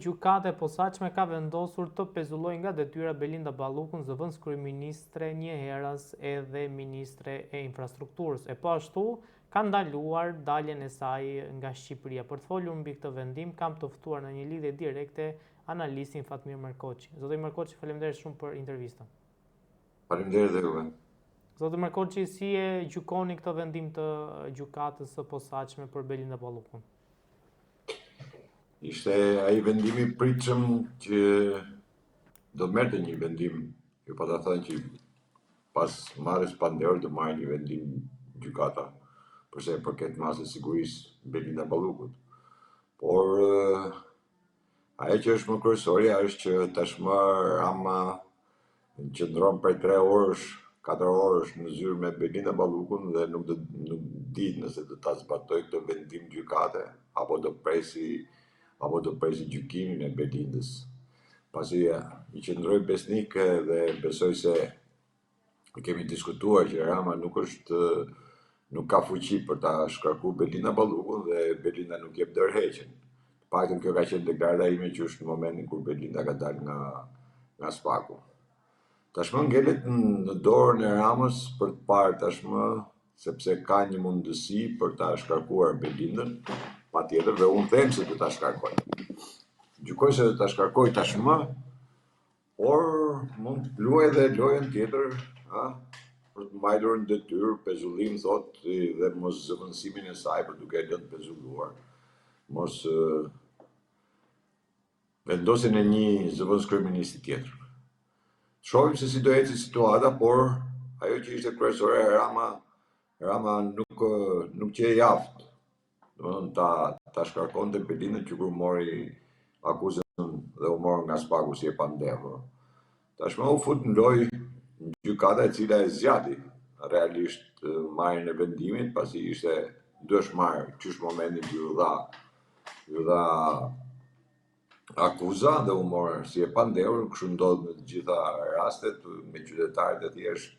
Gjykata e posaçme ka vendosur të pezullojë nga detyra Belinda Ballukun, zëvendës kryeministre një herës edhe ministre e infrastrukturës, e po ashtu ka ndaluar daljen e saj nga Shqipëria. Për të folur mbi këtë vendim, kam të ftuar në një lidhje direkte analistin Fatmir Markoçi. Zoti Markoçi, faleminderit shumë për intervistën. Faleminderit dhe juve. Zoti Markoçi, si e gjykoni këtë vendim të gjykatës së posaçme për Belinda Ballukun? Ishte ai vendimi i pritshëm që do merrte një vendim, ju po ta thënë që pas marrjes pandehur të marrë një vendim gjykata përse i përket masës sigurisë Belinda Ballukut. Por ajo që është më kryesorja është që tashmë Rama qëndron për 3 orësh, 4 orësh në zyrë me Belinda Ballukun dhe nuk di nëse do ta zbatoj këtë vendim gjykate apo do presi gjykimin e Belindës. Pasi i qëndroj besnik dhe besoj se kemi diskutuar që Rama nuk ka fuqi për ta shkarkuar Belinda Ballukun dhe Belinda nuk jep dorëheqjen. Paktën kjo ka qenë deklarata ime që është në momentin kur Belinda ka dalë nga spaku. Tashmë ngelet në dorën e Ramës për të parë tashmë sepse ka një mundësi për ta shkarkuar Belindën, patjetër dhe unë them se do ta shkarkoj. Gjykoj se do ta shkarkoj tashmë, por mund të luaj edhe lojën tjetër, për të mbajtur në detyrë pezullim thotë dhe mos zëvendësimin e saj për duke lënë pezulluar. Mos vendosen e një zëvendës kryeministi tjetër. Shohim se si do ecë situata, por ajo që ishte kryesore Rama nuk qe aftë. Domethënë ta shkarkonte Belindën që kur mori akuzën dhe u morën nga spaku si e pandehur. Tashmë u fut në lojë gjykata e cila e zgjati realisht marrjen e vendimit, pasi ishte dëshmar qysh momentin që ju dha akuza dhe u morën si e pandehur. Kështu ndodh në të gjitha rastet me qytetarët e thjesht,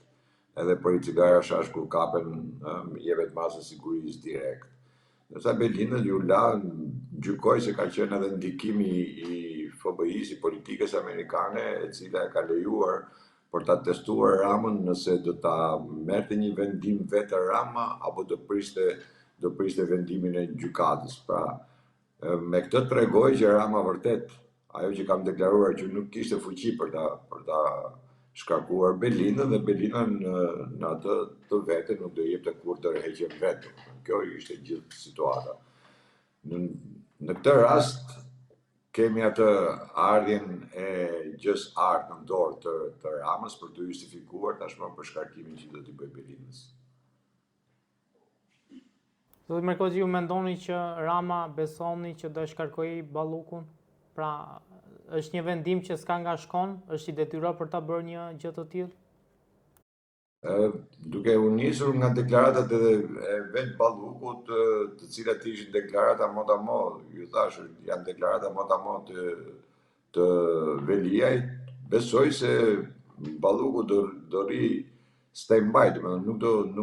edhe për i cigara shash kur kapen jepet masë sigurisë direkt. Nësa Belinda ju la gjykoj se ka qenë edhe ndikimi i FBI-s, i politikës amerikane, e cila e ka lejuar për ta testuar Ramën nëse do ta merrte një vendim vetë Rama apo do priste vendimin e gjykatës. Pra, me këtë tregoj që Rama vërtet, ajo që kam deklaruar që nuk kishte fuqi për ta shkarkuar Belindën dhe Belinda në atë të vete nuk do jepte kur dorëheqjen vetë. Kjo ishte gjithë situata. Në këtë rast kemi atë ardhjen e gjës art në dorë të Ramës për të justifikuar tashmë për shkarkimin që do t'i bëjë Belindës. Zoti Markoçi, ju mendoni që Rama besoni që do shkarkojë Ballukun? Pra, është një vendim që s'ka nga shkon, është i detyruar për ta bërë një gjë të tillë? Duke u nisur nga deklaratat e vetë Ballukut, të cilat ishin deklarata motamo, ju thash, janë deklarata motamo të Veliajt, besoj se Balluku do ri stand-by, nuk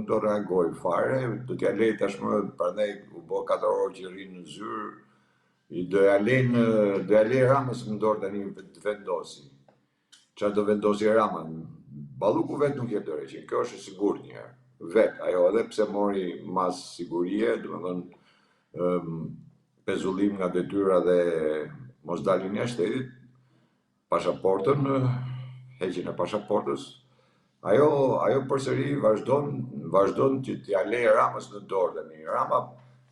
do reagoj fare, do t'ja lej tashmë, prandaj u bë 4 orë që rri në zyrë, do ja lej Ramës në dorë tani të vendosi. Çfarë do vendosi Rama? Balluku vetë nuk jep dorëheqjen, kjo është e sigurt një herë. Vetë, ajo edhe pse mori mas sigurie, domethënë pezullim nga detyra dhe mos daljen jashtë shtetit, pasaportën, heqjen e pasaportës, ajo përsëri vazhdon që t'ja lejë Ramës në dorë tani. Rama,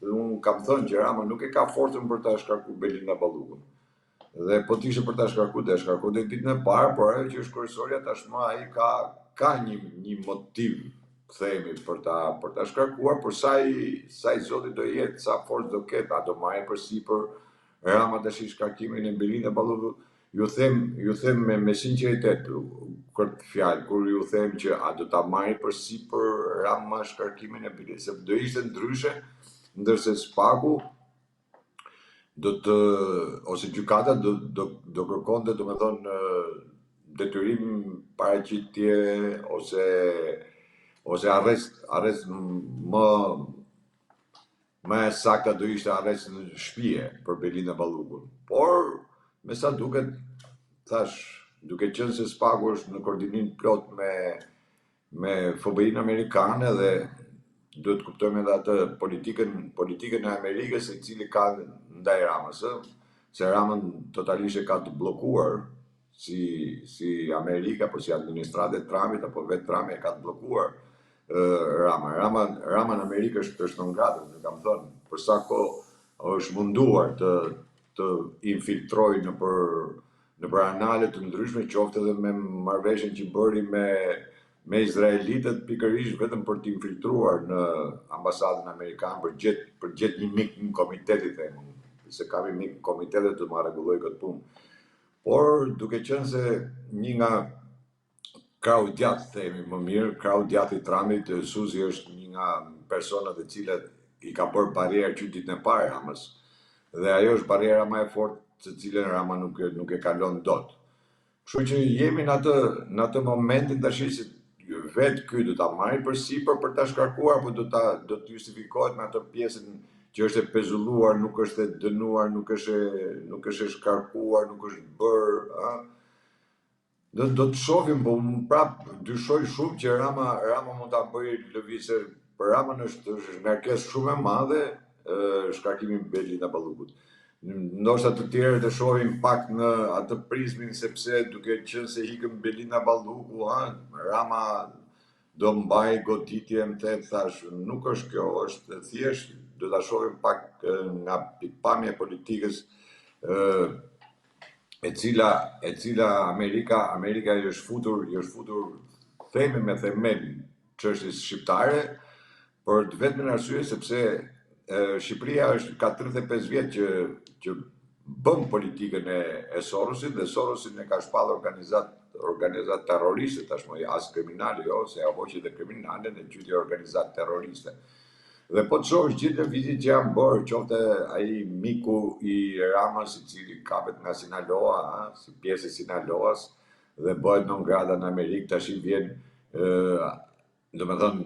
unë kam thënë që Rama nuk e ka forcën për ta shkarkuar Belinda Ballukun. Dhe po t'ishte për ta shkarkuar, do e shkarkonte ditën e parë, por ajo që është kryesorja tashmë ai ka një motiv, themi, për ta shkarkuar, por sa i zoti do jetë, sa forcë do ketë, a do marrë përsipër Rama tash shkarkimin e Belinda Ballukut. Ju them me sinqeritet këtë fjalë, kur ju them që a do ta marrë përsipër Rama shkarkimin e Belindës, se do ishte ndryshe, ndërse spaku ose gjykata do kërkonte, domethënë, detyrim paraqitje ose arrest më saktë do ishte arrest në shtëpi për Belinda Ballukun. Por me sa duket, thash, duke qenë se Spaku është në koordinim plot me FBI-n amerikane dhe duhet kuptojmë edhe atë politikën e Amerikës e cili ka ndaj Ramës, se Ramën totalisht e ka të bllokuar si Amerika, po si administrata e Trumpit apo vetë Trumpi e ka të bllokuar Rama në Amerikë është non grata, dhe kam thënë, për sa kohë është munduar të infiltrojë nëpër anale të ndryshme, qoftë edhe me marrëveshjen që bëri me izraelitët pikërisht vetëm për të infiltruar në ambasadën amerikane për gjetë një mik në komiteti, themi, se kam një mik në komitetet të ma rregulloj këtë punë. Por duke qenë se një nga krau djathtë, themi më mirë, krau djathtë i Trumpit, Suzi është një nga personat e cilat i ka bërë barierë qytetit e parë Ramës. Dhe ajo është bariera më e fortë të cilën Rama nuk e kalon dot. Kështu që jemi në atë momentin tash që vetë ky do ta marrë përsipër për ta shkarkuar, apo do të justifikohet me atë pjesën që është e pezulluar, nuk është e dënuar, nuk është e shkarkuar, nuk është bërë, do të shohim, po prap dyshoj shumë që Rama mund ta bëjë lëvizje. Për Ramën është ngarkesë shumë e madhe shkarkimi Belinda Ballukut. Ndoshta të tjerët e shohin pak në atë prizmin, sepse duke qenë se ikën Belinda Balluku, Rama do mbaj goditje, më the, thash, nuk është kjo, është thjesht do ta shohim pak nga pikpamja e politikës e cila Amerika i është futur themi me themel çështjes shqiptare, për të vetmin arsye sepse Shqipëria ka 35 vjet që bën politikën e Sorosit, dhe Sorosin e ka shpallë organizat terroriste, tashmë as kriminale, jo, se ajo hoqi dhe kriminale në qytje organizat terroriste. Dhe po të shohësh gjithë lëvizjet që janë bërë, qoftë ai miku i Ramës, i cili kapet nga Sinaloa, si pjesë e Sinaloas, dhe bëhet non grata në Amerikë, tash i vjen, domethënë,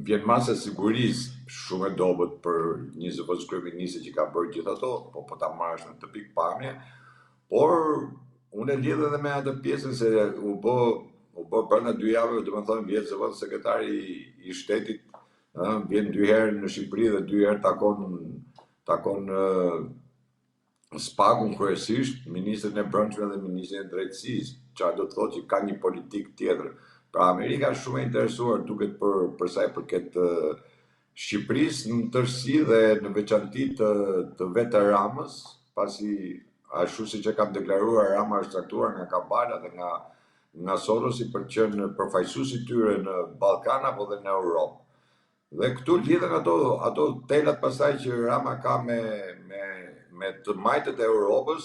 vjen masa sigurisë shumë e dobët për një zëvendës kryeministë që ka bërë gjithë ato, po ta marrësh në të pikpamje, por unë e lidh edhe me atë pjesën se u bë brenda 2 javëve, domethënë vjen zëvendës sekretari i shtetit, vjen 2 herë në Shqipëri dhe 2 herë takon Spakun kryesisht, ministrin e brendshme dhe ministrin e drejtësisë, çfarë do të thotë që ka një politikë tjetër. Pra Amerika është shumë e interesuar duket për sa i përket Shqipërisë në tërësi dhe në veçanti të vetë Ramës, pasi ashtu siç e kam deklaruar, Rama është caktuar nga Kabala dhe nga Sorosi për të qenë përfaqësues i tyre në Ballkan apo dhe në Europë. Dhe këtu lidhen ato telat pastaj që Rama ka me të majtët e Europës,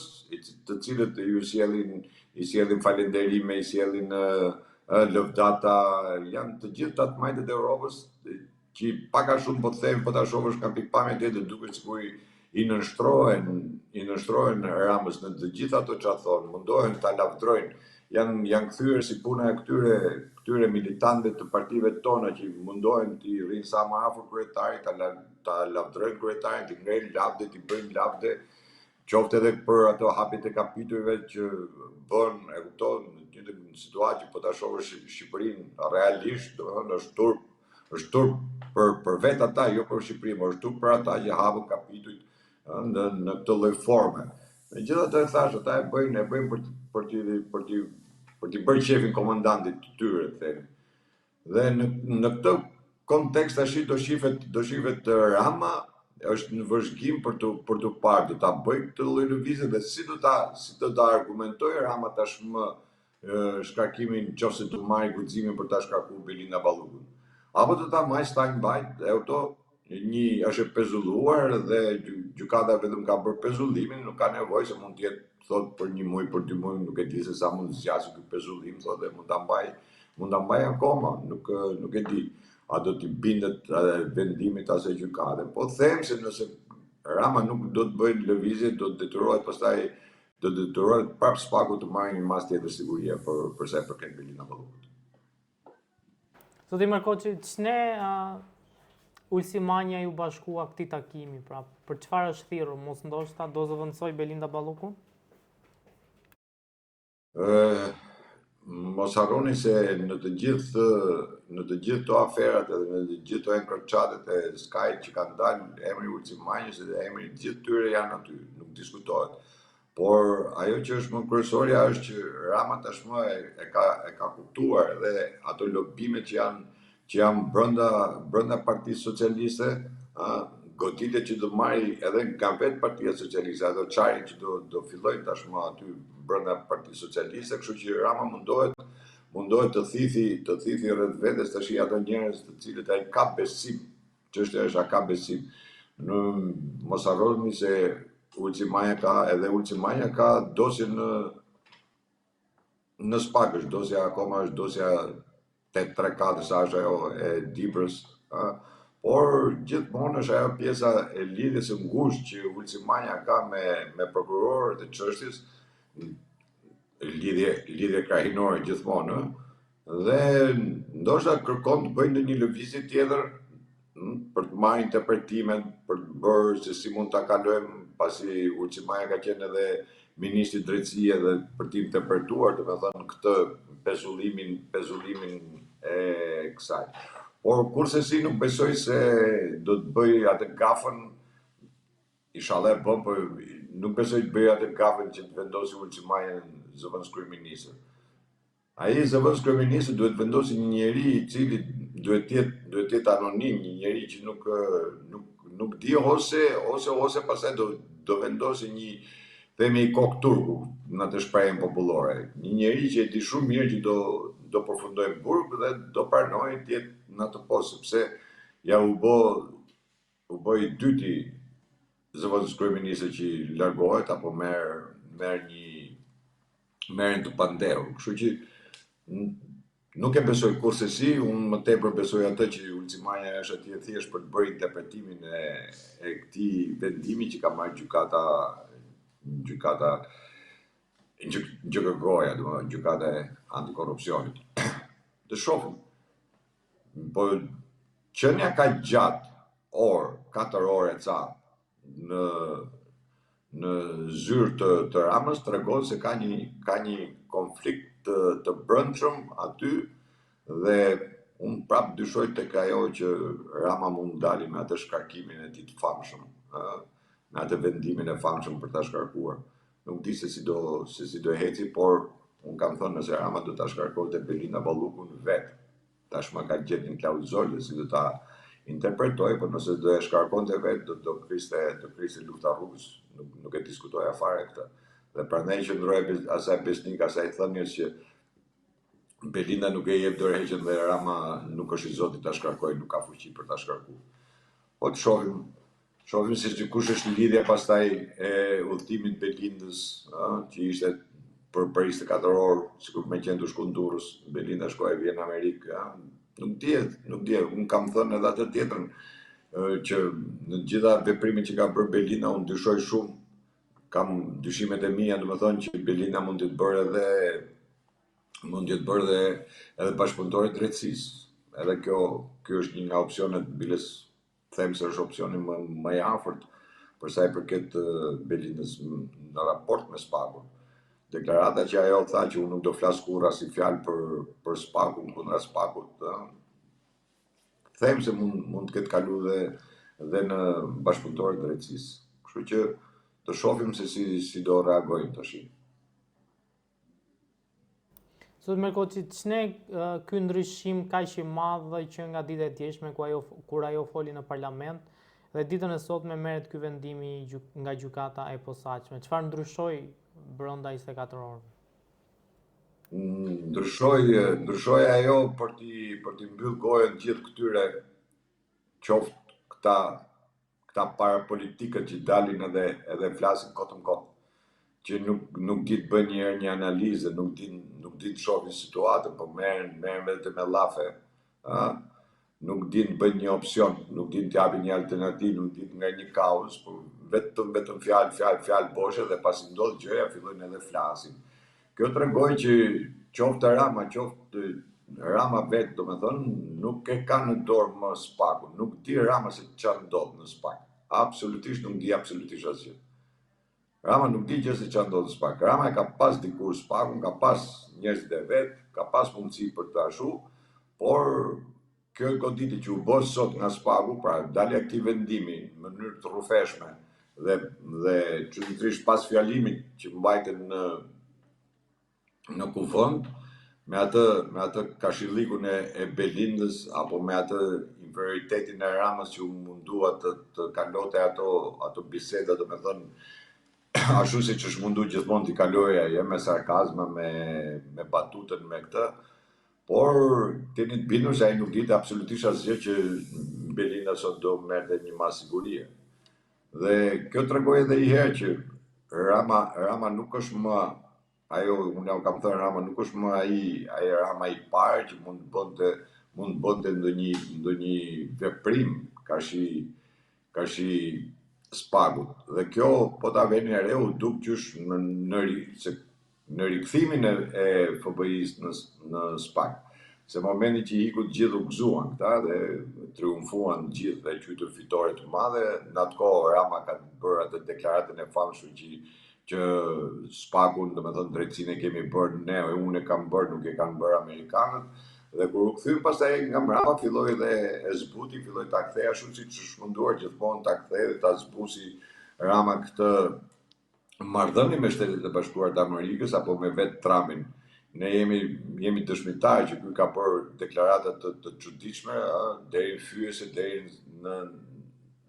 të cilët i sjellin falënderime, i sjellin lëvdata, janë të gjithë ato majtët e Europës që pak a shumë po të them, po ta shohësh ka pikpamje tjetër, duket sikur i nënshtrohen Ramës në të gjitha ato çfarë thonë, mundohen ta lavdrojnë. Janë kthyer si puna e këtyre militantëve të partive tona që mundohen të rrinë sa më afër kryetarit, ta lavdrojnë kryetarin, të ngrejnë lavde, të bëjnë lavde, qoftë edhe për ato hapjet e kapitujve që bën, e kupton, në situatë që po ta shohësh Shqipërinë realisht, domethënë është turp për vetë ata, jo për Shqipërinë, por është turp për ata që hapën kapitujt në këtë lloj forme. Megjithatë thash, ata e bëjnë për t'i bërë qefin komandantit të tyre, themi. Dhe në këtë kontekst tash do shihet Rama është në vëzhgim për të parë, do ta bëjë këtë lloj lëvizje dhe si do ta argumentojë Rama tashmë shkarkimin, nëse do marrë guximin për ta shkarkuar Belinda Ballukun. Apo do ta marrë stand-by, është e pezulluar dhe gjykata vetëm ka bërë pezullimin, nuk ka nevojë se mund të jetë thot për 1 muaj, për 2 muaj, nuk e di se sa mund të zgjasë ky pezullim, thotë mund ta mbaj akoma, nuk e di. A do t'i bindet vendimit asaj gjykate. Po them se nëse Rama nuk do të bëjë lëvizje, do të detyrohet prapë Spaku të marrë një mas tjetër sigurie për sa i përket Belinda Ballukut. Zoti Markoçi, ç'ne Ulsimania ju bashkua këtij takimi, pra për çfarë është thirrur, mos ndoshta do zëvendësoj Belinda Ballukun? Mos harroni se në të gjithë to aferat edhe në të gjithë to enkroçatet e Sky që kanë dalë, emri Ulcimanjës dhe emri të gjithë tyre janë aty, nuk diskutohet. Por ajo që është më kryesorja është që Rama tashmë e ka kuptuar dhe ato lobimet që janë brenda Partisë Socialiste, goditjet që do marri edhe nga vetë Partia Socialiste, ato çarin që do fillojnë tashmë aty brenda Partisë Socialiste, kështu që Rama mundohet të thithi rreth vetes tash ato njerëz të cilët ai ka besim. Çështja është a ka besim. Mos harroni se Ulcimaja ka dosje në SPAK, akoma është dosja 834 sa është ajo e Dibrës, por gjithmonë është ajo pjesa e lidhjes së ngushtë që Ulcimaja ka me prokurorët e çështjes, lidhje krahinore gjithmonë, dhe ndoshta kërkon të bëjnë ndonjë lëvizje tjetër për të marrë interpretimet, për të bërë se si mund ta kalojmë, pasi Ulcimaja ka qenë edhe ministri i drejtësisë dhe për të interpretuar, domethënë këtë pezullimin e kësaj. Por kurse si nuk besoj se do të bëj atë gafën, inshallah e bën, por nuk besoj të bëj atë gafën që të vendosi Ulcimaja zëvendës kryeministër. Ai zëvendës kryeministër duhet vendosi një njeri i cili duhet të jetë anonim, një njeri që nuk di ose pastaj do vendosi një, themi, kok turku në atë shprehjen popullore. Një njeri që e di shumë mirë që do përfundojë burg dhe do pranojë të jetë në atë postë, sepse ja u bë i dyti zëvendës kryeministër që largohet apo merr të pandehur. Kështu që nuk e besoj kurse si, unë më tepër besoj atë që Ulcimaja është atje thjesht për të bërë interpretimin e këtij vendimi që ka marrë gjykata GKK-ja, domethënë gjykata e antikorrupsionit. Të shohim. Po qenia ka gjatë 4 orë ca në zyrë të Ramës tregon se ka një konflikt të brendshëm aty, dhe unë prapë dyshoj tek ajo që Rama mund dali me atë shkarkimin e tij të famshëm, me atë vendimin e famshëm për ta shkarkuar. Nuk di se si do heci, por unë kam thënë nëse Rama do ta shkarkonte Belinda Ballukun vetë, tashmë ka gjetë një klauzolë si do ta interpretoj, por nëse do e shkarkonte vetë do kriste lufta rrugës, nuk e diskutoja fare këtë. Dhe prandaj qëndroi asaj besnik, asaj thënies që Belinda nuk e jep dorëheqjen dhe Rama nuk është i Zotit ta shkarkojë, nuk ka fuqi për ta shkarkuar. Po të shohim se kush është lidhja pastaj e udhëtimit Belindës, që ishte për 24 orë, sikur me qenë të shku në Durrës, Belinda shkoi vjen në Amerikë, nuk dihet, unë kam thënë edhe atë tjetrën, që në gjitha veprimet që ka bërë Belinda unë dyshoj shumë, kam dyshimet e mia, domethënë që Belinda mund të bërë edhe bashkëpunëtore drejtësisë. Edhe kjo është një nga opsionet, biles them se është opsioni më i afërt për sa i përket Belindës në raport me SPAK-un. Deklarata që ajo tha që unë nuk do flas kurrë as fjalë për SPAK-un, kundra SPAK-ut, them se mund të ketë kalu dhe në bashkëpunëtorët e drejtësisë. Kështu që të shohim se si do reagojnë tash. Zot Merkoçi, ç'ne ky ndryshim kaq i madh që nga dita e djeshme kur ajo foli në parlament dhe ditën e sotme merret ky vendimi nga gjykata e posaçme. Çfarë ndryshoi brenda 24 orëve? Ndryshoi ajo për t'i mbyll gojën gjithë këtyre, qoftë këta parapolitikët që dalin edhe flasin kot në kot, që nuk di të bëjnë një analizë, nuk di të shohin situatën, po merren vetëm me llafe, nuk di të bëjnë një opsion, nuk di të japin një alternativë, nuk di nga një kaos, por vetëm fjalë boshe, dhe pasi ndodh gjëja fillojnë edhe flasin. Kjo tregoj që qoftë Rama, qoftë Rama vetë, do me thënë, nuk e ka në dorë më Spaku, nuk di Rama se çfarë ndodh në Spak. Absolutisht nuk di absolutisht asgjë. Rama nuk di gjë se çfarë ndodh në Spak. Rama e ka pas dikur Spakun, ka pas njerëzit e vet, ka pas mundësi për të ashu, por kjo goditje që u bë sot nga Spaku, pra dalja këtij vendimi në mënyrë të rrufeshme dhe çuditërisht pas fjalimit që mbajten në kufund, me atë kashillikun e Belindës apo me atë inferioritetin e Ramës që u mundua të kalote ato biseda, do me thënë, ashtu si që është mundu gjithmonë t'i kaloja, me sarkazma, me batutën, me këtë, por teni të bindur se ai nuk dite absolutisht asgjë që Belinda sot do merrte një mas sigurie. Dhe kjo tregoi edhe një herë që Rama nuk është më unë kam thënë Rama nuk është më ai Rama i parë që mund të bënte ndonjë veprim ka shi Spagut. Dhe kjo po ta veni re u duk qysh në rikthimin e FBI-s në Spag. Se momenti që iku të gjithë u gëzuan këta dhe triumfuan gjithë dhe qytë fitore të madhe, në atë kohë Rama ka bërë atë deklaratën e famshme që Spagun, do me thënë, drejtësinë e kemi bërë ne, unë e kam bërë, nuk e kanë bërë Amerikanët. Dhe kur u kthym pastaj nga mbrapa filloi dhe e zbuti, filloi ta kthej ashtu siç është munduar gjithmonë ta kthej dhe ta zbusi Rama këtë marrëdhënie me Shtetet e Bashkuara të Amerikës apo me vetë Trumpin. Ne jemi dëshmitarë që ky ka bërë deklarata të çuditshme, deri fyese, deri në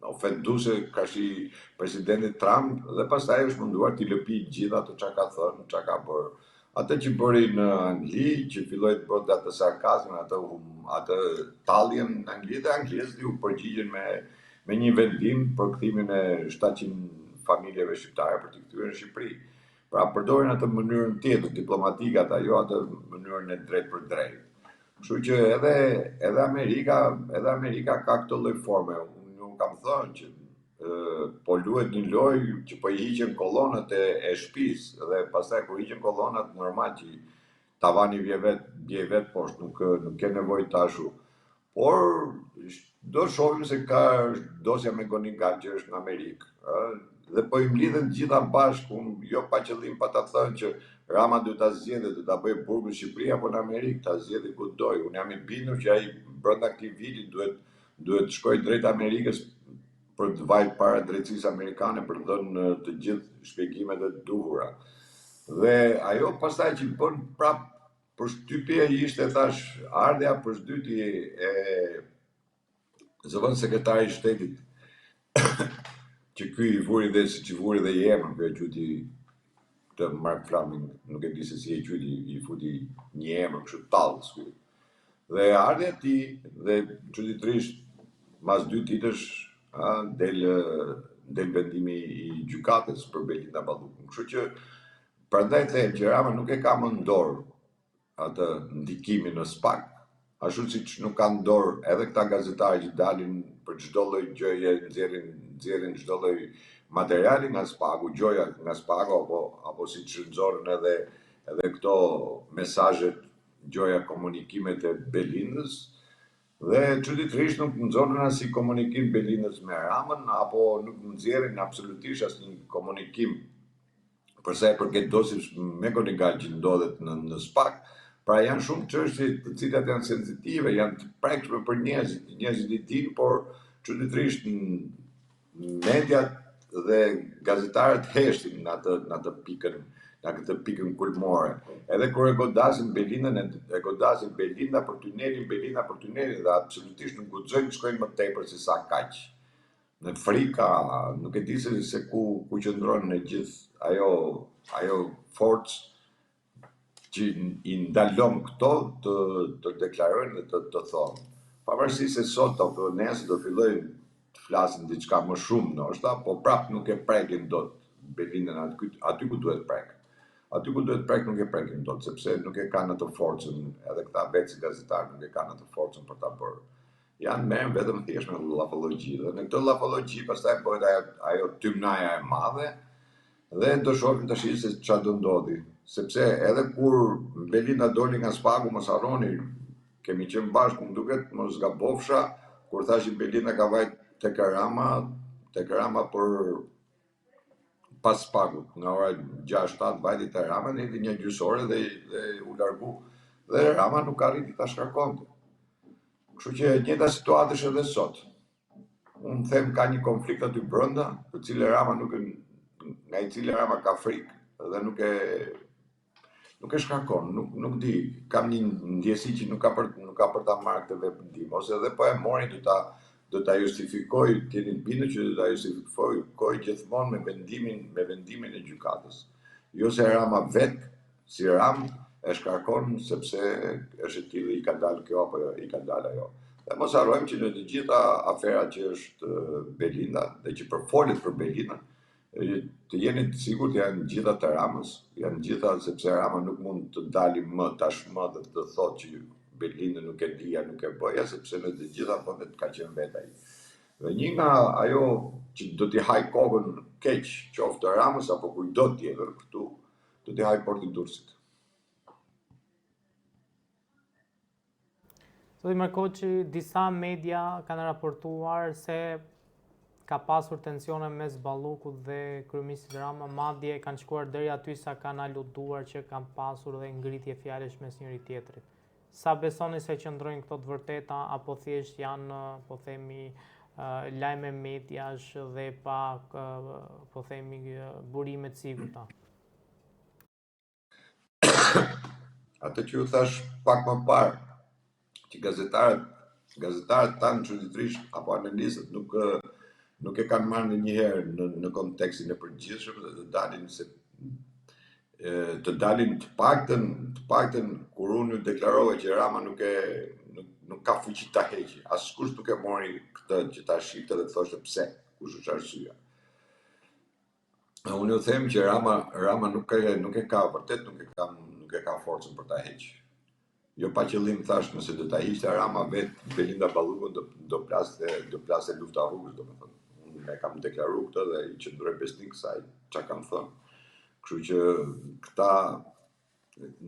ofenduese ka shi presidenti Trump dhe pastaj është munduar t'i lëpi gjithë ato çka ka thënë, çka ka bërë. Atë që bëri në Angli, që filloi të bënte atë sarkazmin, atë talljen në Angli dhe anglezët u përgjigjen me një vendim për kthimin e 700 familjeve shqiptare për t'i kthyer në Shqipëri. Pra përdorin atë mënyrën tjetër diplomatike ata, jo atë mënyrën e drejtë për drejtë. Kështu që edhe Amerika ka këtë lloj forme. Unë kam thënë që po luhet një lojë që po i hiqen kollonat e shtëpisë dhe pastaj kur hiqen kollonat normal që tavani bie vet poshtë, nuk ke nevojë të ashu. Por do shohim se ka dosja me Goni Gat që është në Amerikë. Dhe po i mlidhen gjitha bashkë, jo pa qëllim pa ta thënë që Rama duhet ta zgjedhë, duhet ta bëjë burgun në Shqipëri apo në Amerikë, ta zgjedhë ku doj. Unë jam i bindur që ai brenda këtij viti duhet shkojë drejt Amerikës për të vajtë para drejtësisë amerikane për të dhënë të gjithë shpjegimet e duhura. Dhe ajo pastaj që bën prap përshtypje ishte thash ardha përshtytje e zëvendës sekretari i shtetit që ky i vuri dhe siç i vuri dhe i emër kjo gjyti të Mark Flaming, nuk e di se si e quajti, i futi një emër kështu tallës ky. Dhe ardha e tij dhe çuditërisht mas 2 ditësh del vendimi i gjykatës për Belinda Ballukun. Kështu që prandaj them që Rama nuk e ka më në dorë atë ndikimin në Spag, ashtu siç nuk ka në dorë edhe këta gazetarë që dalin për çdo lloj gjëje, nxjerrin çdo lloj materiali nga Spagu, gjoja nga Spagu apo siç nxorën edhe këto mesazhet, gjoja komunikimet e Belindës. Dhe çuditërisht nuk nxorën as si komunikim Belindës me Ramën, apo nuk nxjerrin absolutisht asnjë komunikim për sa i përket dosjes me Goni Gat që ndodhet në Spag. Pra janë shumë çështje të cilat janë sensitive, janë të prekshme për njerëzit e tij, por çuditërisht mediat dhe gazetarët heshtin në atë pikën kulmore. Edhe kur e godasin Belinda për tunelin dhe absolutisht nuk guxojnë të shkojnë më tepër se sa kaq. Në frika, nuk e di se ku qëndron në gjithë ajo forcë që i ndalon këto të deklarojnë dhe të thonë. Pavarësisht se sot apo nesër do fillojnë të flasin diçka më shumë ndoshta, po prap nuk e prekin dot Belindën aty ku duhet prek. Aty ku duhet prek nuk e prekin dot, sepse nuk e kanë atë forcën, edhe këta vetë si gazetarë nuk e kanë atë forcën për ta bërë. Janë merren vetëm thjesht me llafologi dhe në këtë llafologi pastaj bëhet ajo tymnaja e madhe dhe do shohim tash se çfarë do ndodhi. Sepse edhe kur Belinda doli nga Spagu, mos harroni, kemi qenë bashkë, më duket, mos gabofsha, kur thash i Belinda ka vajt tek Rama për pas pagut, nga ora 6-7 vajti te Rama, ne një gjysore dhe u largu. Dhe Rama nuk arriti ta shkarkonte. Kështu që e njëjta situatë është edhe sot. Unë them ka një konflikt aty brenda, të cilë Rama nga i cili Rama ka frikë dhe nuk e shkarkon, nuk di, kam një ndjesi që nuk ka për ta marrë këtë veprim, ose edhe po e mori do ta justifikoj, t'jeni bindur që do ta justifikoj gjithmonë me vendimin e gjykatës. Jo se Rama vet, si Ram, e shkarkon sepse është e tillë i ka dalë kjo apo i ka dalë ajo. Dhe mos harrojmë që në të gjitha aferat që është Belinda dhe që përfolet për Belinda, të jeni të sigurt janë gjitha të Ramës, janë gjitha sepse Rama nuk mund të dali më tashmë dhe të thotë që Belinda nuk e dija, nuk e bëja, sepse në të gjitha fondet ka qenë vetë ai. Dhe një nga ajo që do t'i haj kokën keq, qoftë Ramës apo kujdo tjetër këtu, do t'i haj Porti Durrësit. Zoti Markoçi, disa media kanë raportuar se ka pasur tensione mes Ballukut dhe kryeministit Rama, madje kanë shkuar deri aty sa kanë aluduar që kanë pasur dhe ngritje fjalësh mes njëri tjetrit. Sa besoni se qëndrojnë këto të vërteta, apo thjesht janë, po themi, lajme mediash dhe pa, po themi, burime të sigurta? Atë që ju thash pak më parë, që gazetarët tanë çuditërisht apo analistët nuk e kanë marrë ndonjëherë në kontekstin e përgjithshëm dhe të dalin të paktën kur unë deklarova që Rama nuk ka fuqi ta heqë. Askush nuk e mori këtë që ta shifte dhe thoshte pse, kush është arsyeja. Unë ju them që Rama nuk e ka forcën për ta heqë. Jo pa qëllim thash, nëse do ta hiqte Rama vetë Belinda Ballukun do plaste lufta rrugës, domethënë. Unë e kam deklaruar këtë dhe i qëndroj besnik kësaj çka kam thënë. Kështu që këta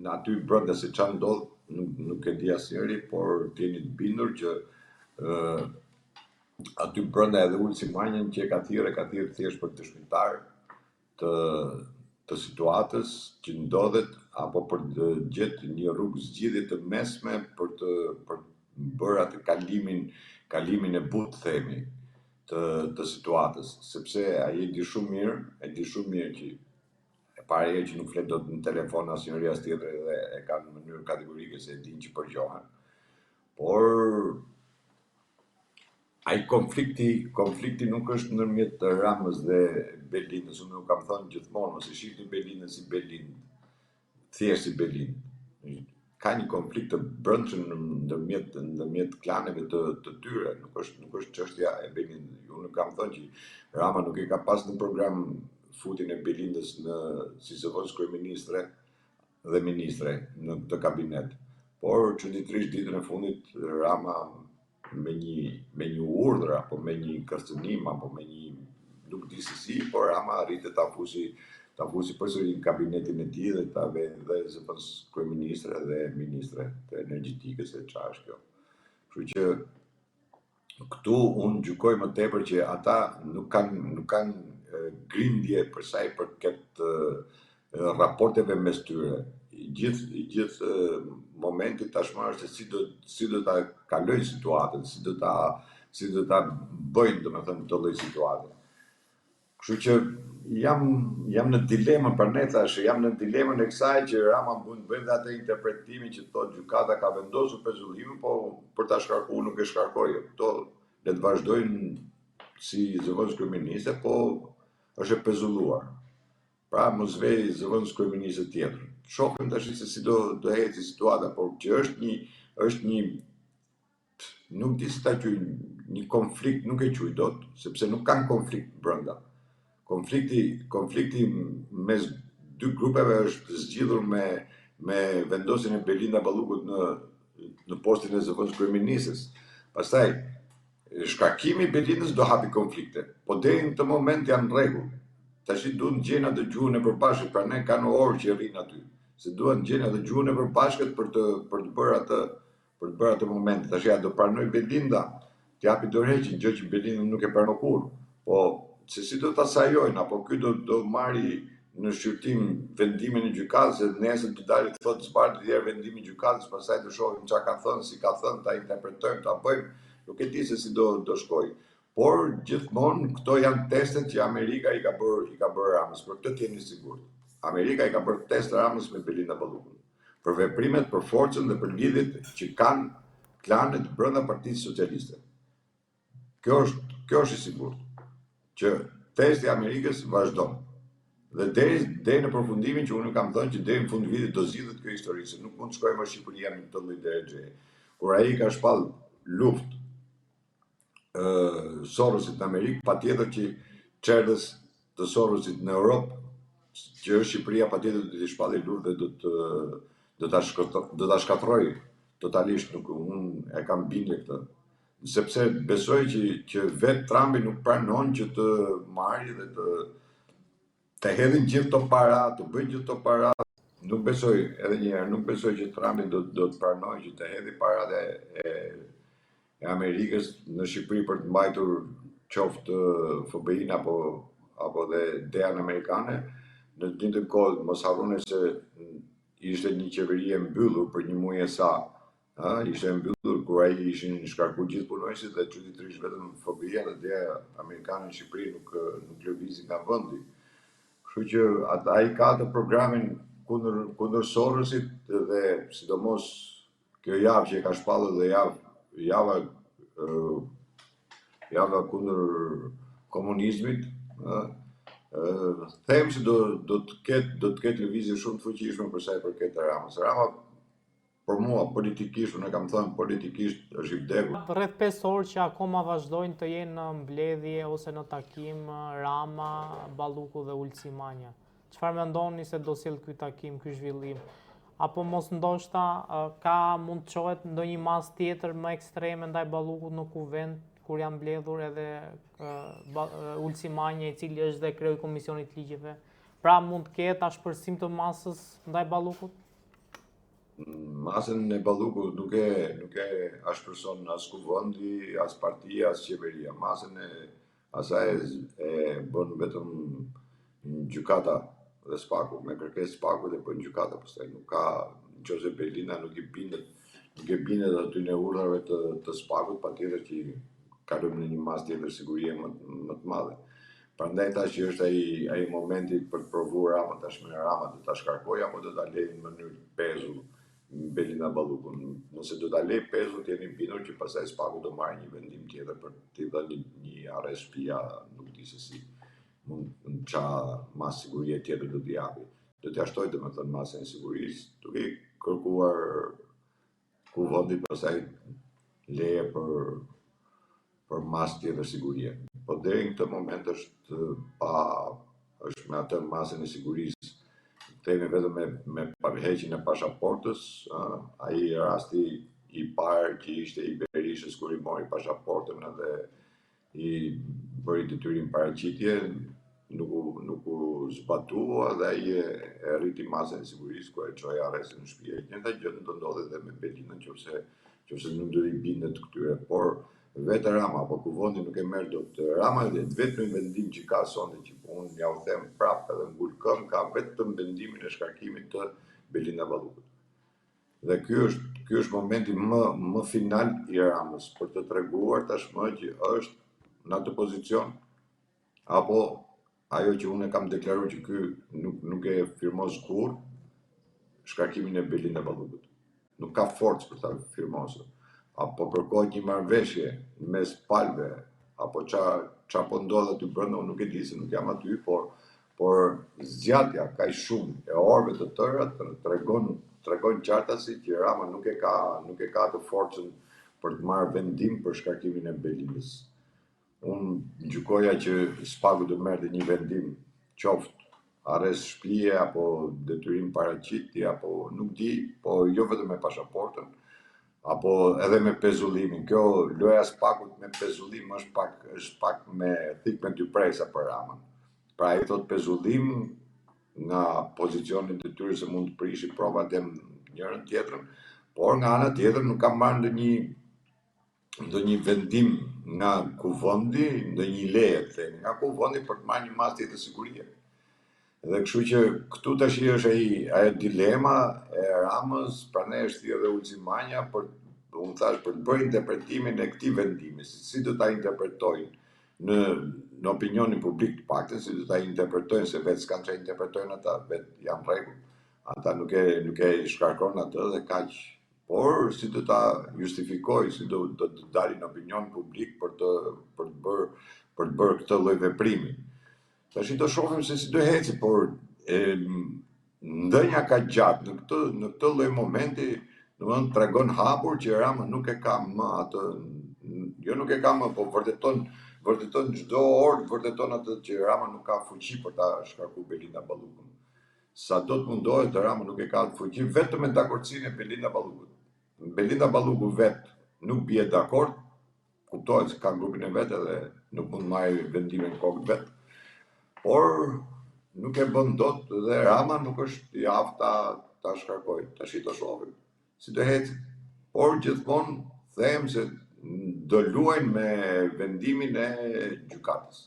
në aty brenda se çfarë ndodh, nuk e di asnjëri, por t'jeni të bindur që aty brenda edhe Ulsi Manjën që e ka thirrë thjesht për dëshmitar të situatës që ndodhet apo për të gjetë një rrugë zgjidhje të mesme për bërë atë kalimin e butë, themi, të situatës, sepse ai e di shumë mirë që e para herë që nuk flet dot në telefon asnjëri as tjetër dhe e kanë në mënyrë kategorike se e dinë që përgjohen. Por ai konflikti nuk është ndërmjet Ramës dhe Belindës. Unë kam thënë gjithmonë, mos e shihni Belindën si Belindë, thjesht si Belindë. Ka një konflikt të brendshëm ndërmjet klaneve të tyre, nuk është çështja e Belindës. Unë kam thënë që Rama nuk e ka pas në program futin e Belindës si zëvendës kryeministre dhe ministre në këtë kabinet. Por çuditërisht ditën e fundit Rama me një urdhër apo me një kërcënim apo me një nuk di se si, por Rama arriti ta fusi përsëri në kabinetin e tij dhe ta vë dhe zëvendës kryeministre dhe ministre të energjetikës e çfarë është kjo. Kështu që këtu unë gjykoj më tepër që ata nuk kanë grindje për sa i përket raporteve mes tyre. I gjithë momenti tashmë është si do ta kalojnë situatën, si do ta bëjnë, domethënë, këtë lloj situate. Kështu që jam në dilemën, prandaj thash, jam në dilemën e kësaj që Rama mund të bëjë atë interpretimin që thotë gjykata ka vendosur pezullimin, po për ta shkarkuar nuk e shkarkoi. Këto le të vazhdojnë si zëvendës kryeministre, po është e pezulluar. Pra mos vej zëvendës kryeministre tjetër. Shohim tash se si do ecë situata, por që është një nuk di si ta quaj, një konflikt, nuk e quaj dot, sepse nuk kanë konflikt brenda. Konflikti mes dy grupeve është zgjidhur me vendosjen e Belinda Ballukut në postin e zëvendës kryeministres. Pastaj shkarkimi i Belindës do hapi konflikte, po deri në këtë moment janë në rregull. Tash duhet gjejnë atë gjuhën e përbashkët, pra ne kanë orë që rrinë aty. Se duhet gjejnë atë gjuhën e përbashkët për të bërë atë për të bërë atë moment. Tash ja do pranoj Belinda, t'japi dorëheqjen, gjë që Belinda nuk e pranon kurrë. Po se si do ta sajojnë, apo ky do marri në shqyrtim vendimin e gjykatës, dhe nesër të dalë të thotë zbardhë herë vendimin e gjykatës, pastaj të shohim çka ka thënë, si ka thënë, ta interpretojmë, ta bëjmë. Nuk e di se si do shkojë. Por gjithmonë këto janë testet që Amerika i ka bërë Ramës. Për këtë t'jeni sigurt. Amerika i ka bërë test Ramës me Belinda Ballukun. Për veprimet, për forcën dhe për lidhjet që kanë klanet brenda Partisë Socialiste. Kjo është i sigurt. Që testi i Amerikës vazhdon. Dhe deri në përfundimin që unë kam thënë që deri në fund vitit do zgjidhet kjo histori, se nuk mund të shkojmë në Shqipëria në këtë lloj drejtje. Kur ai ka shpall luftë Sorosit në Amerikë, patjetër që çerdhës të Sorosit në Europë, që është Shqipëria, patjetër do t'i shpallë luftë dhe do ta shkatroj totalisht. Nuk unë e kam bindje këtë. Sepse besoj që vetë Trumpi nuk pranon që të marrë dhe të hedhin gjithë të para, të bëjnë gjithë të para. Nuk besoj, edhe një herë, nuk besoj që Trumpi do të pranojë që të hedhi parat e Amerikës në Shqipëri për të mbajtur qoftë FBI-n apo dhe dean amerikane. Në të njëjtën kohë mos harroni se ishte një qeveri e mbyllur për një muaj e sa. Ishte e mbyllur kur ai ishin shkarkuar gjithë punonjësit dhe çuditërisht vetëm FBI-a dhe dea amerikane në Shqipëri nuk lëvizin nga vendi. Kështu që ai ka të programin kundër Sorosit dhe sidomos kjo javë që e ka shpallur dhe java kundër komunizmit, them se do të ketë lëvizje shumë të fuqishme për sa i përket Ramës. Rama për mua politikisht, unë e kam thënë politikisht është i vdekur. Rreth 5 orë që akoma vazhdojnë të jenë në mbledhje ose në takim Rama, Balluku dhe Ulci Manja. Çfarë mendoni se do sjell ky takim, ky zhvillim? Apo mos ndoshta mund të çohet ndonjë mas tjetër më ekstreme ndaj Ballukut në kuvend, kur janë mbledhur edhe Ulci Manja, i cili është dhe kreu i Komisionit Ligjeve. Pra mund të ketë ashpërsim të masës ndaj Ballukut? Masën e Ballukut nuk e ashpërson as kuvendi, as partia, as qeveria. Masën e asaj e bën vetëm gjykata dhe Spaku, me kërkesë Spaku dhe bën gjykata, pastaj nuk ka, nëse Belinda nuk e bindet aty në urdhrave të Spakut, patjetër që kalojmë në një mas tjetër sigurie më të madhe. Prandaj tash që është ai momenti për të provuar Rama, tash me Rama do ta shkarkoj apo do ta lej në mënyrë pezull Belinda Ballukun. Nëse do ta lej pezull, jeni bindur që pastaj Spaku do marrë një vendim tjetër për t'i dhënë një arrest shtëpia, nuk di se si mund qa mas sigurie tjetër do t'i japi. Do t'i ashtoj domethënë masën e sigurisë, duke kërkuar kuvendit pastaj leje për mas tjetër sigurie. Po deri në këtë moment është me atë masën e sigurisë, themi vetëm me përheqjen e pasaportës, ai rasti i parë që ishte i Berishës kur i mori pasaportën edhe i bëri detyrim paraqitje, nuk u zbatua dhe ai e rriti masën e sigurisë ku e çoi arrestin në shtëpi. Njëjta gjë do ndodhte edhe me Belinën nëse nuk do i bindet këtyre, por vetë Rama apo kuvendi nuk e merr dot. Rama vetëm vendim që ka sonte, që unë ja u them prapë edhe ngul këmbë, ka vetëm vendimin e shkarkimit të Belinda Ballukut. Dhe ky është momenti më final i Ramës për të treguar tashmë që është në atë pozicion, apo ajo që unë kam deklaruar që ky nuk e firmos kurrë, shkarkimin e Belinda Ballukut. Nuk ka forcë për ta firmosur. Apo kërkohet një marrëveshje mes palëve, apo qa po ndodh aty brenda, unë nuk e di se nuk jam aty, por zgjatja kaq shumë e orëve të tëra tregon qartësi që Rama nuk e ka të forcën për të marrë vendim për shkarkimin e Belindës. Unë gjykoja që Spaku do merrte një vendim, qoftë arrest shtëpie apo detyrim paraqitje apo nuk di, po jo vetëm me pasaportën, apo edhe me pezullimin. Kjo loja Spakut me pezullim është pak me thik me dy presa për Ramën. Pra ai thot pezullim nga pozicionit e tyre se mund të prishi provat e njërën tjetrën, Por nga ana tjetër nuk kam marrë ndonjë vendim nga kuvendi, ndonjë leje të themi, nga kuvendi për të marrë një masë tjetër sigurie. Dhe kështu që këtu tash është ajo dilema e Ramës, prandaj është thirrë edhe Ulçi Manja për unë thash për të bërë interpretimin e këtij vendimi, si do ta interpretojnë në opinionin publik të paktën, si do ta interpretojnë se vetë s'kan çfarë interpretojnë ata, vetë janë rregull. Ata nuk e shkarkon atë dhe kaq. Por si do ta justifikoj, si do të dalin opinion publik për të bërë këtë lloj veprimi. Tash do shohim se si do heci, por ndënja ka gjatë në këtë lloj momenti, domethënë tregon hapur që Rama nuk e ka më atë, jo nuk e ka më, po vërteton çdo orë, vërteton atë që Rama nuk ka fuqi për ta shkarkuar Belinda Ballukun. Sa do të mundohet, Rama nuk e ka atë fuqi vetëm me dakordsinë e Belinda Ballukut. Belinda Balluku vetë nuk bie dakord, kuptohet se ka grupin e vetë dhe nuk mund marrë vendime në kokë vetë. Por nuk e bën dot dhe Rama nuk është i aftë ta shkarkoj. Tash do shohim si do ecë. Por gjithmonë them se do luajnë me vendimin e gjykatës.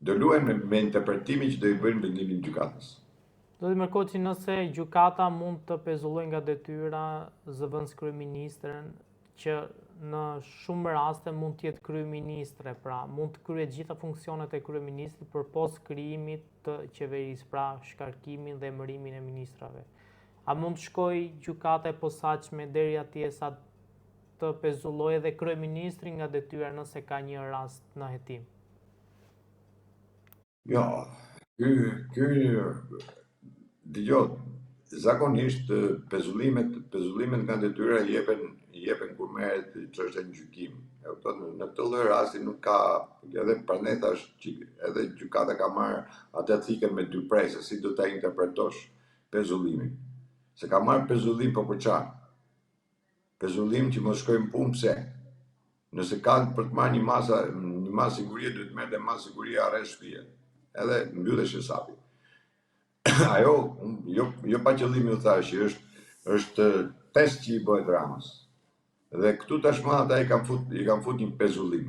Do luajnë me interpretimin që do i bëjnë vendimin e gjykatës. Do të Merkoçi, nëse gjykata mund të pezullojë nga detyra zëvendës kryeministren, që në shumë raste mund të jetë kryeministre, pra mund të kryejë gjitha funksionet e kryeministrit përpos krijimit të qeverisë, pra shkarkimin dhe emërimin e ministrave. A mund të shkojë gjykata e posaçme deri atje sa të pezullojë edhe kryeministri nga detyra nëse ka një rast në hetim? Jo, dëgjoj, zakonisht pezullimet nga detyra jepen kur merret çështja në gjykim. Në këtë lloj rasti nuk ka, edhe prandaj thash që edhe gjykata ka marrë atë thikën me dy presë, si do ta interpretosh pezullimin. Se ka marrë pezullim po për çfarë? Pezullim që mos shkojmë punë, pse? Nëse kanë për të marrë një masë sigurie, duhet të merrte masë sigurie arrest shtëpie. Edhe mbyllesh hesapi. Ajo, jo pa qëllimi u thash, është test që i bëhet Ramës. Dhe këtu tashmë ata i kanë fut një pezullim.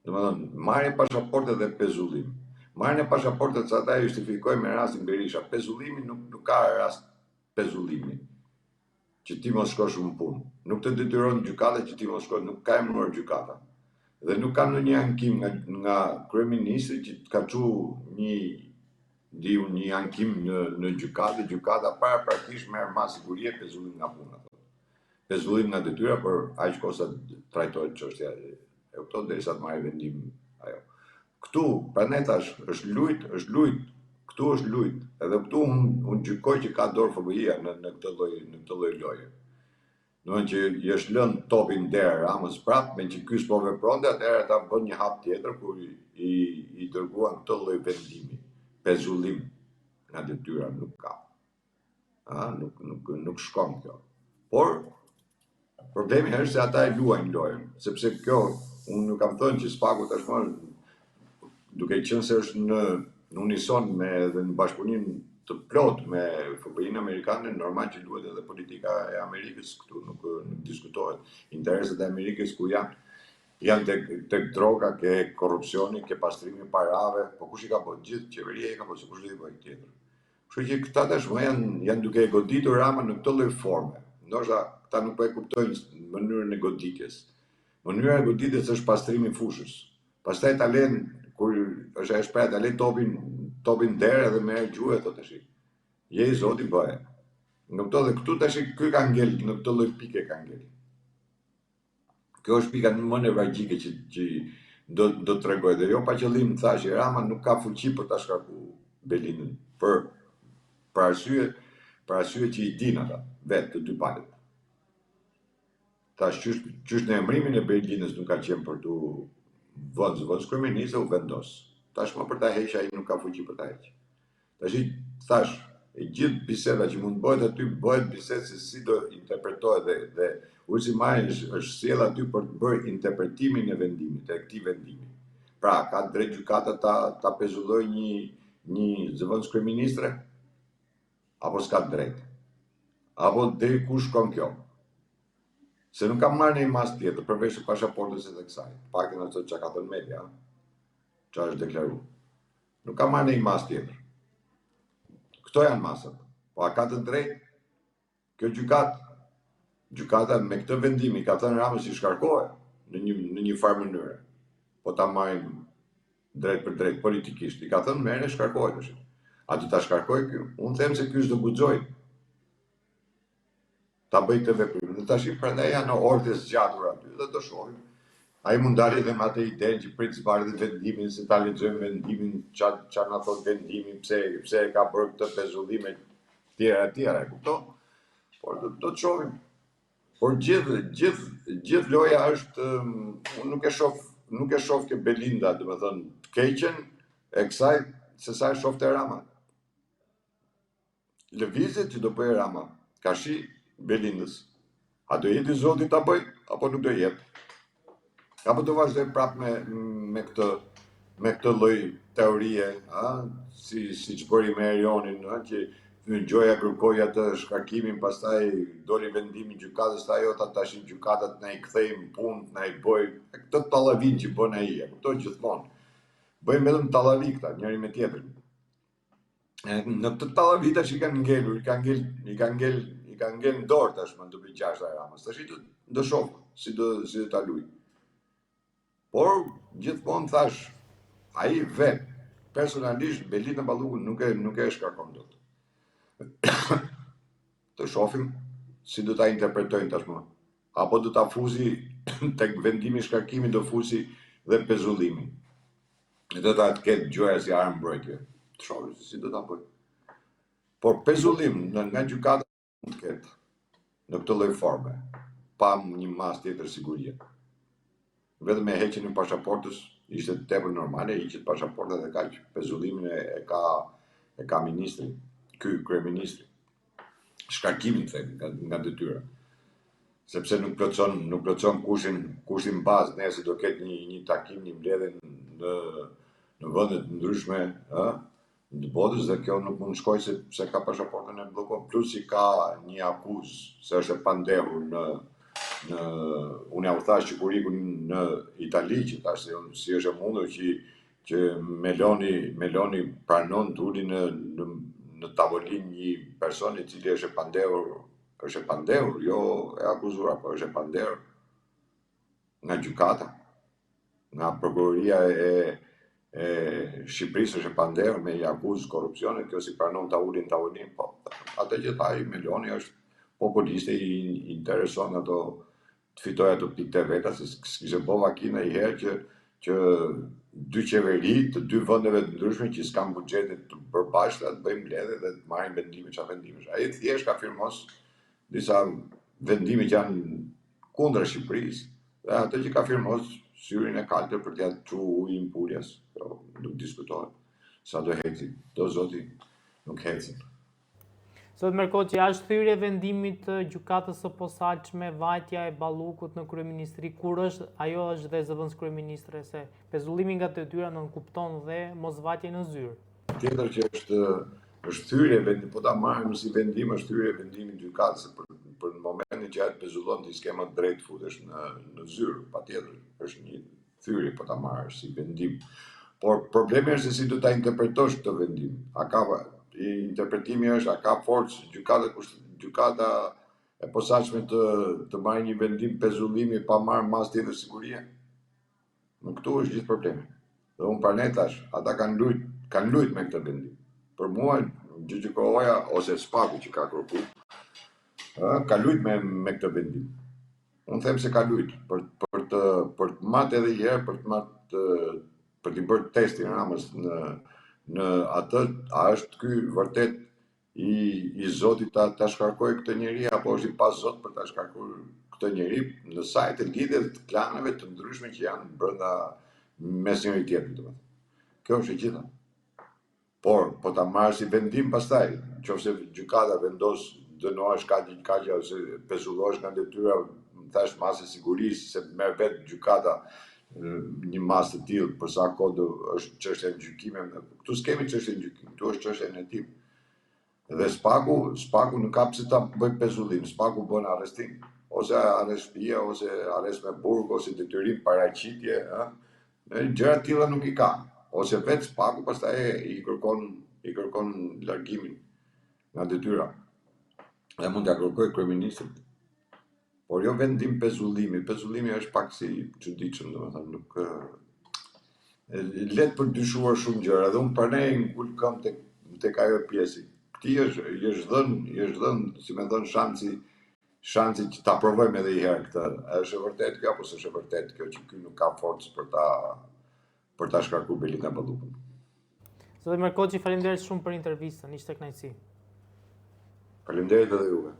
Domethënë, marrin pasaportë dhe pezullim. Marrin e pasaportët që ata justifikojnë me rastin Berisha. Pezullimi nuk ka rast pezullimi. Që ti mos shkosh në punë. Nuk të detyron gjykata që ti mos shkosh, nuk ka emëruar gjykata. Dhe nuk ka ndonjë ankim nga kryeministri që të ka çu një ankim në gjykatë, gjykata paraprakisht merr mas sigurie pezullim nga puna. Pezullim nga detyra, por aq kosa trajtohet çështja e kupton derisa të marrë vendim ajo. Këtu, prandaj thash, është lujt, këtu është lujt. Edhe këtu unë gjykoj që ka dorë FBI-a në këtë lloj loje. Domethënë që i është lënë topin der Ramës prapë, me që ky s'po vepronte, atëherë ata bën një hap tjetër kur i dërguan këtë lloj vendimi. Pezullim nga detyra nuk ka. Nuk shkon kjo. Por problemi është se ata e luajnë lojën, sepse kjo unë nuk kam thënë që Spaku tashmë duke qenë se është në unison dhe në bashkëpunim të plot me FBI-n amerikane, normal që luhet edhe politika e Amerikës këtu, nuk diskutohet. Interesat e Amerikës ku janë tek droga, ke korrupsioni, ke pastrimi parave, po kush i ka bërë? Gjithë qeveria i ka bërë, kush do i bëjë tjetër. Kështu që këta tashmë janë duke e goditur Rama në këtë lloj forme. Ndoshta këta nuk po e kuptojnë mënyrën e goditjes. Mënyra e goditjes është pastrimi i fushës. Pastaj ta lën kur është e shpreh ta lën topin der edhe merr gjuhë thotë tash. Je i Zoti bëje. Në këtu tash ky ka ngel, në këtë lloj pike ka ngel. Kjo është pika më nevralgjike që do t'rregoj dhe jo pa qëllim thashë Rama nuk ka fuqi për ta shkarkuar Belindën për arsye që i din ata vetë të dy palët. Tash qysh në emrimin e Belindës nuk ka qenë për tu vëndës kryeministre u vendos. Tash më për ta heqë ai nuk ka fuqi për ta heqë. Tash e gjithë biseda që mund bëhet aty bëhet bisedë se si do interpretohet dhe Ulçi Manja është sjell aty për të bërë interpretimin e vendimit, e këtij vendimi. Pra, ka drejt gjykata ta pezullojë një zëvendës kryeministre? Apo s'ka drejt? apo deri ku shkon kjo? Se nuk kam marrë një mas tjetër, përveç pasaportës e të kësaj. Paktën ato që ka thënë media, që është deklaruar. Nuk kam marrë një mas tjetër. Këto janë masat. Po a ka të drejtë? Kjo gjykata me këtë vendimi ka thënë Rama si shkarkohet në një farë mënyrë. Po ta marrim drejt për drejt politikisht. I ka thënë merre shkarkohet tash. A do ta shkarkoj ky? Unë them se ky s'do guxoj ta bëj këtë veprim. Dhe tash prandaj janë orë të zgjatura aty dhe do shohim. Ai mund dalë edhe me atë idenë që prit zbarë dhe vendimin, se ta lexojmë vendimin, çfarë na thot vendimi, pse e ka bërë këtë pezullime tjera, e kupton? Por do të shohim. Por gjithë loja është, unë nuk e shoh ke Belinda, domethënë, të keqen e kësaj se sa e shoh te Rama. Lëvizjet që do bëjë Rama, ka shi Belindës. A do jeti Zoti ta bëj apo nuk do jetë? Apo do vazhdoj prapë me këtë lloj teorie, si që bëri me Erionin, që në gjoja kërkoi atë shkarkimin, pastaj doli vendimi i gjykatës, ajo tash gjykatat na i kthejmë punë, na i bëj këtë tallavin që bën ai, e kuptoj gjithmonë. Bëjmë vetëm tallavi këta, njëri me tjetrin. Në këtë tallavi tash i kanë ngelur, i kanë ngel dorë tash më duke gjashtë Ramës. Tash do shoh si do ta luaj. Por gjithmonë thash, ai vet personalisht Belinda Ballukun nuk e shkarkon dot. Të shohim si do ta interpretojnë tashmë. Apo do ta fuzi tek vendimi i shkarkimit, do fuzi dhe pezullimin. Do ta ketë gjoja si armë mbrojtje. Të shohim si do ta bëj. Por pezullim nga gjykata mund të ketë në këtë lloj forme, pa një mas tjetër sigurie. Vetëm e heqjen e pasaportës ishte tepër normale, hiqet pasaporta dhe kaq. Pezullimin e ka ministri, ky kryeministri. Shkarkimin nga detyra. Sepse nuk plotson kushtin bazë, nëse do ketë një takim, një mbledhje në vende të ndryshme, në botës, dhe kjo nuk mund shkoj se ka pasaportën e bllokuar, plus i ka një akuzë se është e pandehur unë ja u thash që kur ikun në Itali, që tash si është e mundur që Meloni pranon të uli në tavolinë një person i cili është e pandehur, jo e akuzuar, por është e pandehur nga gjykata, nga prokuroria e Shqipërisë është e pandehur me një akuzë korrupsione, kjo si pranon ta ulin tavolinë, po atë që tha Meloni është populiste, i intereson ato të fitoj ato pikët e veta, se s'kishte bë vakina i herë që dy qeveri të dy vendeve të ndryshme që s'kan buxhete të përbashkëta të bëjnë mbledhje dhe të marrin vendime çfarë vendimesh. Ai thjesht ka firmos disa vendime që janë kundër Shqipërisë, dhe atë që ka firmos syrin e kaltër për t'ia çu ujin puljas. Nuk diskutohet. Sa do hecin, do Zoti nuk hecin. Zot Merkoçi, është thyrje vendimit të gjykatës së posaçme vajtja e Ballukut në kryeministri, kur ajo është dhe zëvendës kryeministre, se pezullimi nga detyra nënkupton dhe mosvajtje në zyrë. Tjetër që është thyrje vendim, po ta marrim si vendim, është thyrje vendimit gjykatës, për në momentin që atë pezullon ti s'ke më drejt futesh në zyrë, patjetër, është një thyrje po ta marrësh si vendim. Por problemi është se si do ta interpretosh këtë vendim. Interpretimi është, a ka forcë gjykata e posaçme të marrë një vendim pezullimi pa marrë mas tjetër sigurie? Në këtu është gjithë problemi. Dhe unë pranoj tash, ata kanë lujt me këtë vendim. Për mua, gjyqëkoja ose Spaku që ka kërkuar, ka lujt me këtë vendim. Unë them se ka lujt për të matë edhe herë, për t'i bërë testin Ramës në atë, a është ky vërtet i Zotit ta shkarkoj këtë njeri, apo është i pas Zot për ta shkarkuar këtë njeri në sajt e lidhje të planeve të ndryshme që janë brenda mes njëri tjetrit. Kjo është e gjitha. Por, po ta marrë si vendim pastaj, nëse gjykata vendos dënohesh kaq ose pezullohesh nga detyra, thash masë sigurisë, se merr vetë gjykata një mas të tillë, për sa kohë është çështja e gjykimeve. Ktu s'kemi çështje gjykimi, ktu është çështja e hetim. Dhe spaku nuk ka pse ta bëj pezullim, spaku bën arrestim. Ose arrest shtëpia, ose arrest me burg, ose detyrim paraqitje, ëh. Gjëra të tilla nuk i ka. Ose vetë spaku pastaj i kërkon largimin nga detyra. Dhe mund t'ia kërkoj kryeministrit. Por jo vendim pezullimi. Pezullimi është pak si çuditshëm, domethënë nuk let për dyshuar shumë gjëra dhe unë pranaj ngul këmbë tek ajo pjesi. Këtij është dhënë, si më thon shansi që ta provojmë edhe një herë këtë. A është e vërtetë kjo apo s'është e vërtetë kjo që ky nuk ka forcë për ta shkarkuar Belinda Ballukun. Zoti Merkoçi, faleminderit shumë për intervistën, ishte kënaqësi. Faleminderit edhe juve.